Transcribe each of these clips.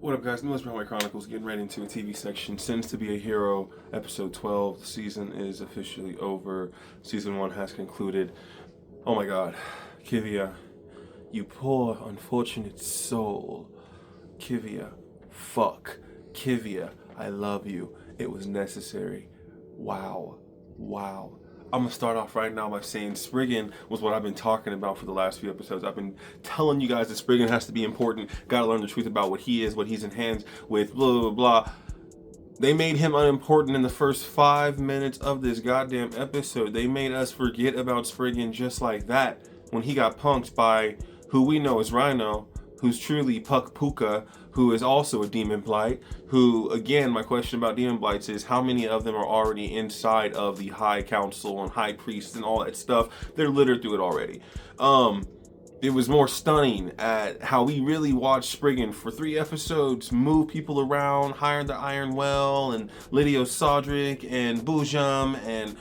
What up, guys? Newest Runway Chronicles getting right into a TV section. Sins to be a Hero, episode 12. The season is officially over. Season 1 has concluded. Oh my god. Kivia, you poor, unfortunate soul. Kivia, fuck. Kivia, I love you. It was necessary. Wow. Wow. I'm gonna start off right now by saying Spriggan was what I've been talking about for the last few episodes. I've been telling you guys that Spriggan has to be important. Gotta learn the truth about what he is, what he's in hands with, blah, blah, blah. They made him unimportant in the first 5 minutes of this goddamn episode. They made us forget about Spriggan just like that when he got punked by who we know as Rhino, who's truly Puck Puka, who is also a Demon Blight, who, again, my question about Demon Blights is how many of them are already inside of the High Council and High Priests and all that stuff? They're littered through it already. It was more stunning at how we really watched Spriggan for 3 episodes move people around, hire the Iron Well and Lydio Sodric and Bujam and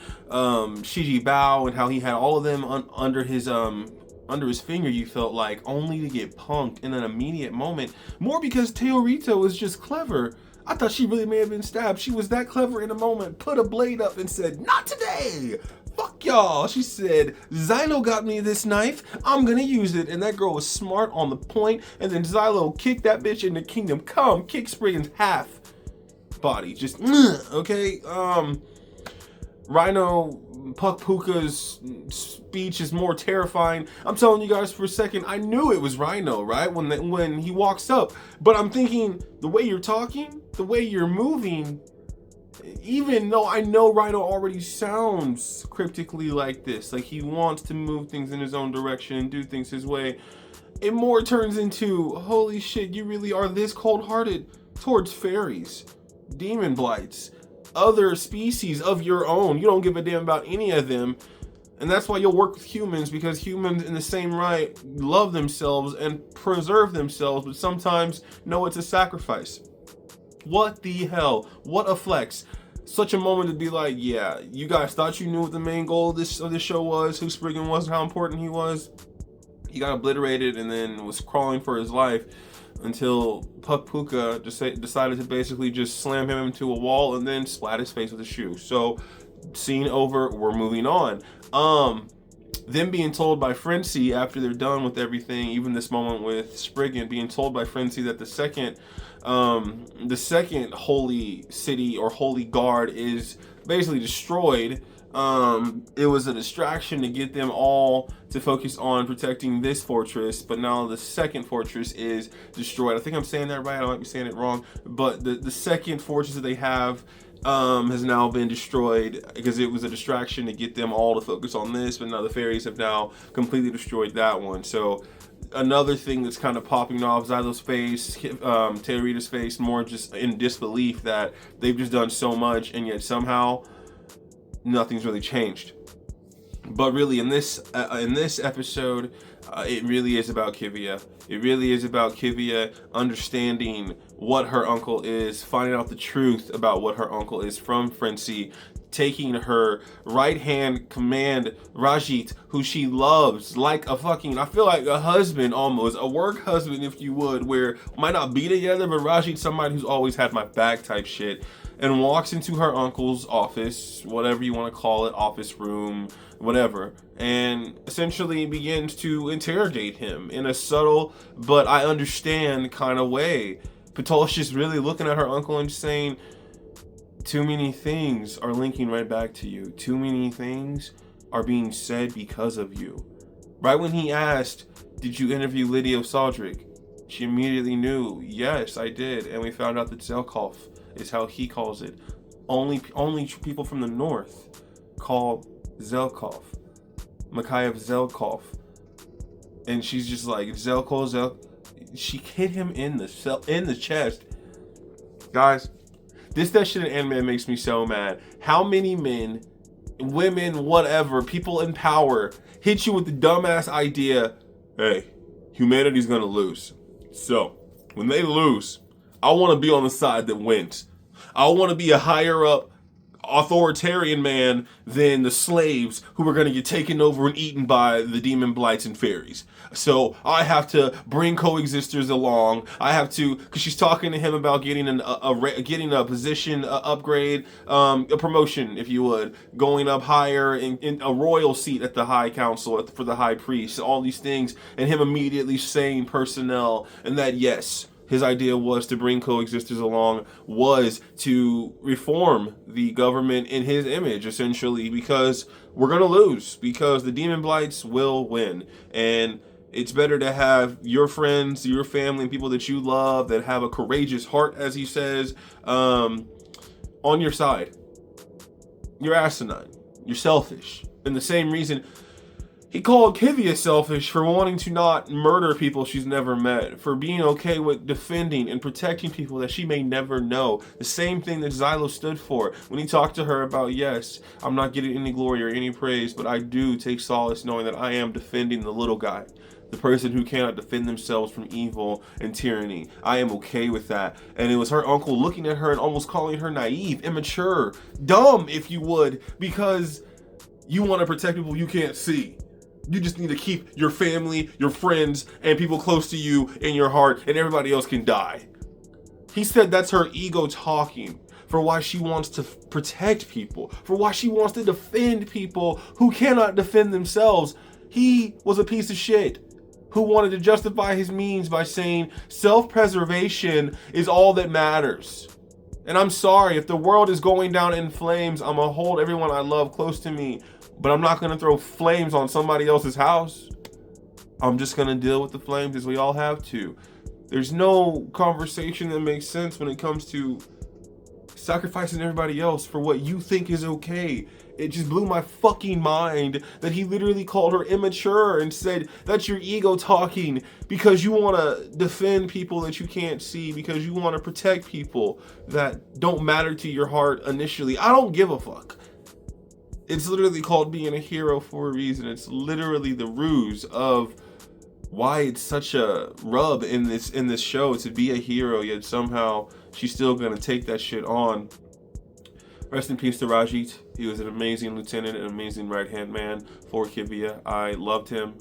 Shiji Bao, and how he had all of them under his finger, you felt like, only to get punked in an immediate moment. More because Teorito was just clever. I thought she really may have been stabbed. She was that clever in a moment, put a blade up and said, "Not today! Fuck y'all!" She said, "Xylo got me this knife, I'm gonna use it." And that girl was smart on the point, and then Xylo kicked that bitch into Kingdom Come, kicked Spriggan's half body. Just, okay? Rhino Puck Puka's speech is more terrifying. I'm telling you guys for a second, I knew it was Rhino, right? When he walks up. But I'm thinking, the way you're talking, the way you're moving, even though I know Rhino already sounds cryptically like this, like he wants to move things in his own direction and do things his way, it more turns into, holy shit, you really are this cold-hearted towards fairies, demon blights, other species of your own. You don't give a damn about any of them. And that's why you'll work with humans, because humans in the same right love themselves and preserve themselves, but sometimes know it's a sacrifice. What the hell? What a flex. Such a moment to be like, yeah, you guys thought you knew what the main goal of this show was, who Spriggan was, how important he was. He got obliterated and then was crawling for his life until Puck Puka decided to basically just slam him into a wall and then splat his face with a shoe. So, scene over, we're moving on. Them being told by Frenzy after they're done with everything, even this moment with Spriggan, being told by Frenzy that the second holy city or holy guard is basically destroyed. It was a distraction to get them all to focus on protecting this fortress, but now the second fortress is destroyed. I think I'm saying that right, I might be saying it wrong, but the second fortress that they have has now been destroyed because it was a distraction to get them all to focus on this, but now the fairies have now completely destroyed that one. So another thing that's kind of popping off Xylo's face, Teorito's face, more just in disbelief that they've just done so much and yet somehow nothing's really changed. But really, in this episode, it really is about Kivia. It really is about Kivia understanding what her uncle is, finding out the truth about what her uncle is from Frenzy, taking her right-hand command, Rajit, who she loves like a fucking, I feel like a husband almost, a work husband if you would, where might not be together, but Rajit's somebody who's always had my back type shit, and walks into her uncle's office, whatever you want to call it, office room, whatever, and essentially begins to interrogate him in a subtle, but I understand kind of way. Patol's just really looking at her uncle and saying, too many things are linking right back to you. Too many things are being said because of you. Right when he asked, did you interview Lydio Sodric? She immediately knew, yes, I did. And we found out that Zelkov is how he calls it. Only people from the north call Zelkov. Mikhail Zelkov. And she's just like, Zelkov. She hit him in the chest. Guys, that shit in anime makes me so mad. How many men, women, whatever, people in power hit you with the dumbass idea, hey, humanity's gonna lose. So, when they lose, I want to be on the side that wins. I want to be a higher up authoritarian man than the slaves who were going to get taken over and eaten by the demon blights and fairies. So I have to bring coexisters along. I have to, because she's talking to him about getting getting a position upgrade, a promotion, if you would, going up higher in a royal seat at the High Council for the High Priest, all these things, and him immediately saying personnel, and that yes, his idea was to bring coexisters along, was to reform the government in his image, essentially, because we're going to lose, because the demon blights will win. And it's better to have your friends, your family, and people that you love that have a courageous heart, as he says, on your side. You're asinine. You're selfish. And the same reason he called Kivia selfish for wanting to not murder people she's never met, for being okay with defending and protecting people that she may never know. The same thing that Xylo stood for when he talked to her about, yes, I'm not getting any glory or any praise, but I do take solace knowing that I am defending the little guy, the person who cannot defend themselves from evil and tyranny. I am okay with that. And it was her uncle looking at her and almost calling her naive, immature, dumb, if you would, because you want to protect people you can't see. You just need to keep your family, your friends, and people close to you in your heart, and everybody else can die. He said that's her ego talking for why she wants to protect people, for why she wants to defend people who cannot defend themselves. He was a piece of shit who wanted to justify his means by saying self-preservation is all that matters. And I'm sorry, if the world is going down in flames, I'm gonna hold everyone I love close to me, but I'm not gonna throw flames on somebody else's house. I'm just gonna deal with the flames as we all have to. There's no conversation that makes sense when it comes to sacrificing everybody else for what you think is okay. It just blew my fucking mind that he literally called her immature and said, that's your ego talking because you want to defend people that you can't see, because you want to protect people that don't matter to your heart initially. I don't give a fuck. It's literally called being a hero for a reason. It's literally the ruse of why it's such a rub in this show to be a hero, yet somehow she's still gonna take that shit on. Rest in peace to Rajit. He was an amazing lieutenant, an amazing right-hand man for Kivia. I loved him.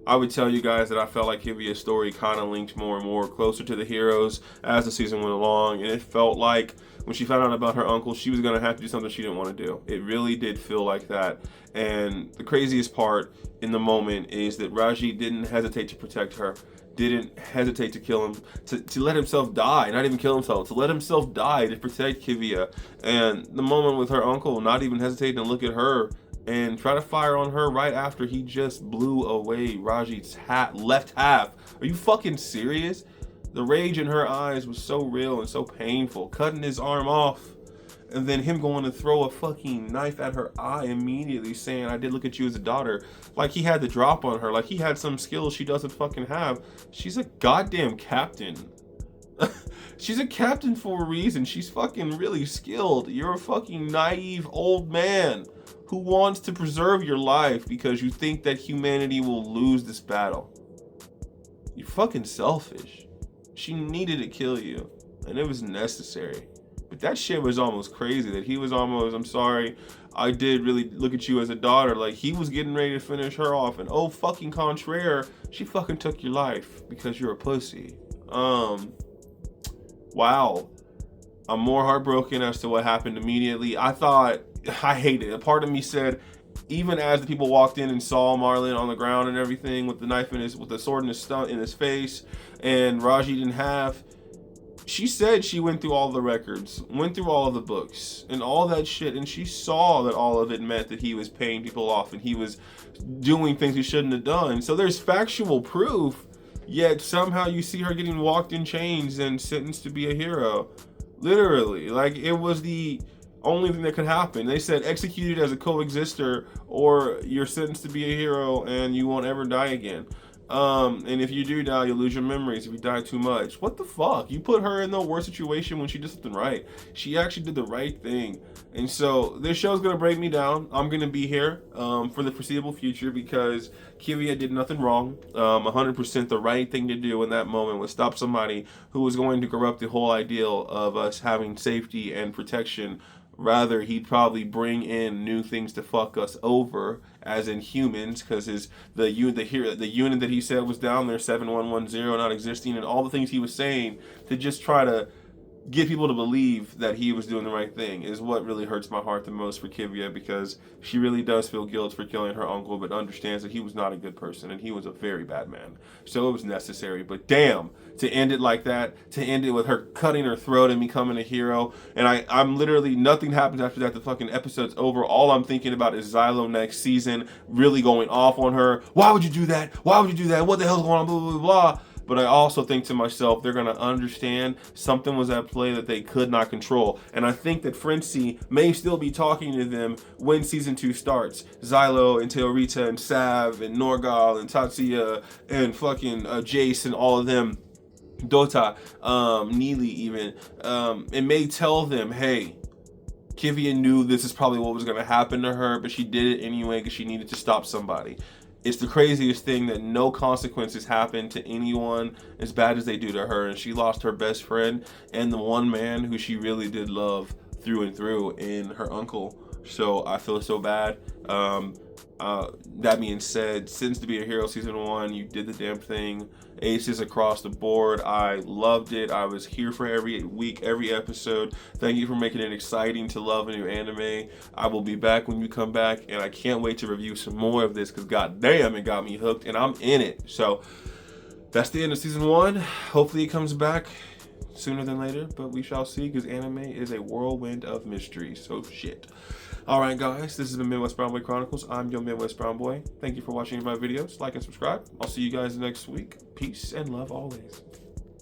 I would tell you guys that I felt like Kivia's story kind of linked more and more closer to the heroes as the season went along, and it felt like when she found out about her uncle, she was going to have to do something she didn't want to do. It really did feel like that. And the craziest part in the moment is that Rajit didn't hesitate to protect her, didn't hesitate to kill him, to let himself die, not even kill himself, to let himself die to protect Kivia. And the moment with her uncle, not even hesitating to look at her and try to fire on her right after he just blew away Rajit's left half. Are you fucking serious? The rage in her eyes was so real and so painful, cutting his arm off, and then him going to throw a fucking knife at her eye immediately, saying, I did look at you as a daughter. Like he had the drop on her, like he had some skills she doesn't fucking have. She's a goddamn captain. She's a captain for a reason. She's fucking really skilled. You're a fucking naive old man who wants to preserve your life because you think that humanity will lose this battle. You're fucking selfish. She needed to kill you, and it was necessary. But that shit was almost crazy, that he was almost, I'm sorry, I did really look at you as a daughter. Like, he was getting ready to finish her off, and oh fucking contraire, she fucking took your life because you're a pussy. Wow. I'm more heartbroken as to what happened immediately. I hated it. A part of me said, even as the people walked in and saw Marlon on the ground and everything with the knife with the sword in his face, and Raji didn't have, she said she went through all the records, went through all of the books and all that shit, and she saw that all of it meant that he was paying people off and he was doing things he shouldn't have done. So there's factual proof, yet somehow you see her getting walked in chains and sentenced to be a hero. Literally, like, it was the only thing that could happen. They said executed as a coexister or you're sentenced to be a hero and you won't ever die again. And if you do die, you'll lose your memories if you die too much. What the fuck? You put her in the worst situation when she did something right. She actually did the right thing. And so this show's gonna break me down. I'm gonna be here for the foreseeable future because Kivia did nothing wrong. 100% the right thing to do in that moment was stop somebody who was going to corrupt the whole ideal of us having safety and protection Rather, he'd probably bring in new things to fuck us over, as in humans, because the unit that he said was down there, 7110, not existing, and all the things he was saying to just try to get people to believe that he was doing the right thing is what really hurts my heart the most for Kivia, because she really does feel guilt for killing her uncle, but understands that he was not a good person and he was a very bad man. So it was necessary. But damn, to end it like that, to end it with her cutting her throat and becoming a hero, and I'm literally, nothing happens after that. The fucking episode's over. All I'm thinking about is Xylo next season really going off on her. Why would you do that? Why would you do that? What the hell's going on? Blah, blah, blah, blah. But I also think to myself, they're going to understand something was at play that they could not control. And I think that Frenzy may still be talking to them when season 2 starts. Xylo and Teorita and Sav and Norgal and Tatsuya and fucking Jace and all of them. Dota, Neely even. It may tell them, hey, Kivia knew this is probably what was going to happen to her, but she did it anyway because she needed to stop somebody. It's the craziest thing that no consequences happen to anyone as bad as they do to her. And she lost her best friend and the one man who she really did love through and through in her uncle. So I feel so bad. That being said, Sins to Be a Hero Season 1, you did the damn thing. Aces across the board. I loved it. I was here for every week, every episode. Thank you for making it exciting to love a new anime. I will be back when you come back, and I can't wait to review some more of this because goddamn, it got me hooked, and I'm in it. So that's the end of Season 1. Hopefully it comes back sooner than later, but we shall see, because anime is a whirlwind of mystery. So shit. Alright guys, this has been Midwest Brown Boy Chronicles. I'm your Midwest Brown Boy. Thank you for watching my videos. Like and subscribe. I'll see you guys next week. Peace and love always.